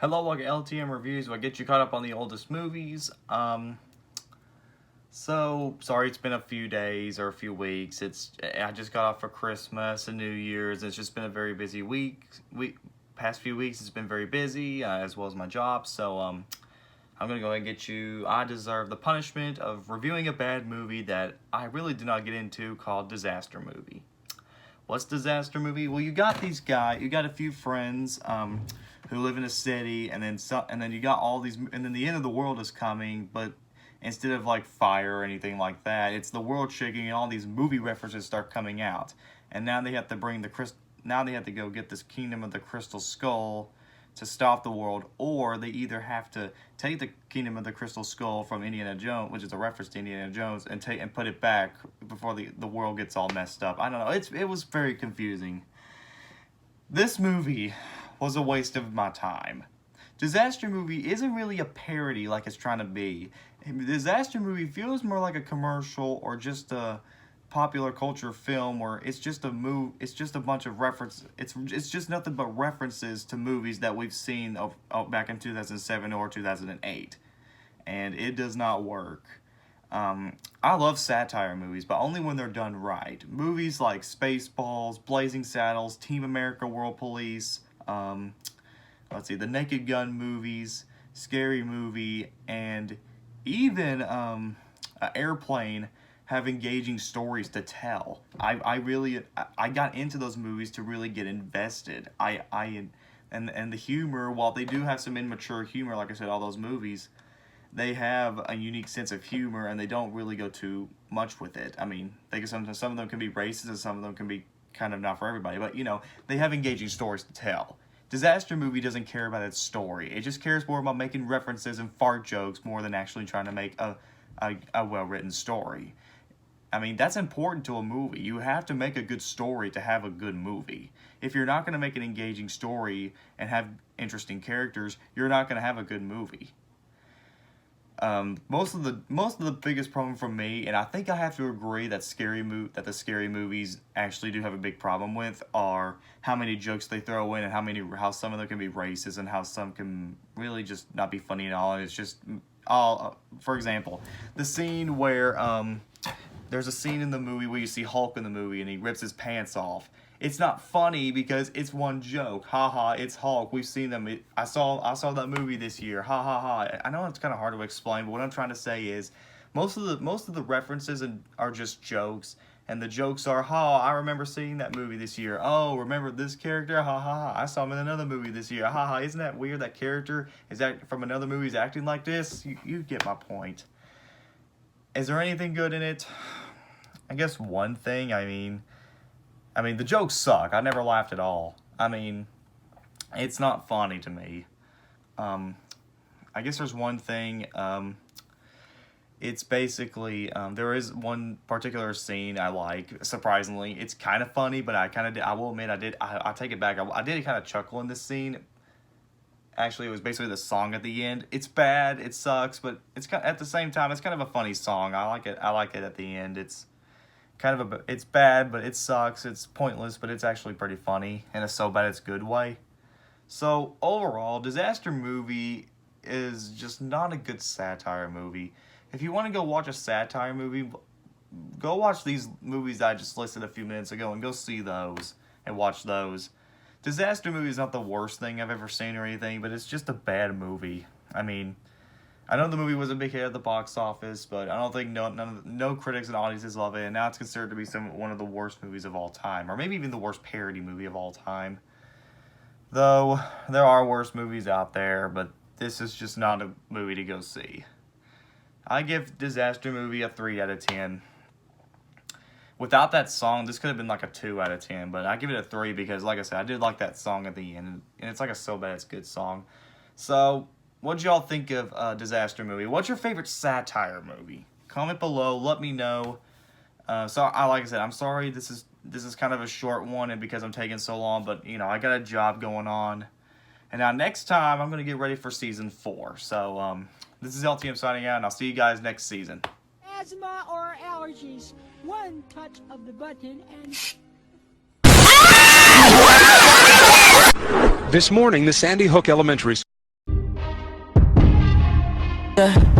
Hello, welcome to LTM Reviews, where I get you caught up on the oldest movies. Sorry it's been a few days or a few weeks. I just got off for Christmas and New Year's. It's just been a very busy past few weeks it's been very busy, as well as my job. So, I'm gonna go ahead and get you. I deserve the punishment of reviewing a bad movie that I really did not get into, called Disaster Movie. What's Disaster Movie? Well, you got a few friends, who live in a city, and then you got all these, and then the end of the world is coming, but instead of like fire or anything like that, it's the world shaking, and all these movie references start coming out, and now they have to go get this Kingdom of the Crystal Skull to stop the world, or they either have to take the Kingdom of the Crystal Skull from Indiana Jones, which is a reference to Indiana Jones, and put it back before the world gets all messed up. I don't know. It was very confusing. This movie was a waste of my time. Disaster Movie isn't really a parody like it's trying to be. Disaster Movie feels more like a commercial or just a popular culture film where it's just a bunch of references. It's just nothing but references to movies that we've seen back in 2007 or 2008. And it does not work. I love satire movies, but only when they're done right. Movies like Spaceballs, Blazing Saddles, Team America World Police, the Naked Gun movies, Scary Movie, and even Airplane have engaging stories to tell. I got into those movies to really get invested. And the humor, while they do have some immature humor, like I said, all those movies, they have a unique sense of humor, and they don't really go too much with it. I mean, some of them can be racist, and some of them can be kind of not for everybody, but they have engaging stories to tell. Disaster Movie doesn't care about its story. It just cares more about making references and fart jokes more than actually trying to make a well-written story. I mean, that's important to a movie. You have to make a good story to have a good movie. If you're not going to make an engaging story and have interesting characters, you're not going to have a good movie. Most of the biggest problem for me, and I think I have to agree that the scary movies actually do have a big problem with, are how many jokes they throw in, and how some of them can be racist, and how some can really just not be funny at all. And it's just all, for example, the scene where there's a scene in the movie where you see Hulk in the movie and he rips his pants off. It's not funny because it's one joke. Ha ha, it's Hulk. We've seen them. I saw that movie this year. Ha ha ha. I know it's kind of hard to explain, but what I'm trying to say is most of the references are just jokes, and the jokes are, I remember seeing that movie this year. Oh, remember this character? Ha ha ha. I saw him in another movie this year. Ha ha. Isn't that weird? That character is that from another movie is acting like this? You get my point. Is there anything good in it? I guess one thing. I mean, the jokes suck. I never laughed at all. I mean, it's not funny to me. I guess there's one thing. It's basically, there is one particular scene I like, surprisingly. It's kind of funny, but I will admit, I take it back. I did kind of chuckle in this scene. Actually, it was basically the song at the end. It's bad, it sucks, but at the same time, it's kind of a funny song. I like it at the end. It's it's bad, but it sucks. It's pointless, but it's actually pretty funny in a so bad it's good way. So overall, Disaster Movie is just not a good satire movie. If you want to go watch a satire movie, go watch these movies I just listed a few minutes ago and go see those and watch those. Disaster Movie is not the worst thing I've ever seen or anything, but it's just a bad movie. I mean, I know the movie was a big hit at the box office, but I don't think no critics and audiences love it, and now it's considered to be one of the worst movies of all time, or maybe even the worst parody movie of all time. Though, there are worse movies out there, but this is just not a movie to go see. I give Disaster Movie a 3 out of 10. Without that song, this could have been like a 2 out of 10, but I give it a 3 because, like I said, I did like that song at the end, and it's like a so bad it's good song. So, what'd y'all think of Disaster Movie? What's your favorite satire movie? Comment below. Let me know. Like I said, I'm sorry this is kind of a short one, and because I'm taking so long, but I got a job going on, and now next time I'm gonna get ready for season 4. So this is LTM signing out, and I'll see you guys next season. Asthma or allergies, one touch of the button and... This morning, the Sandy Hook Elementary Yeah.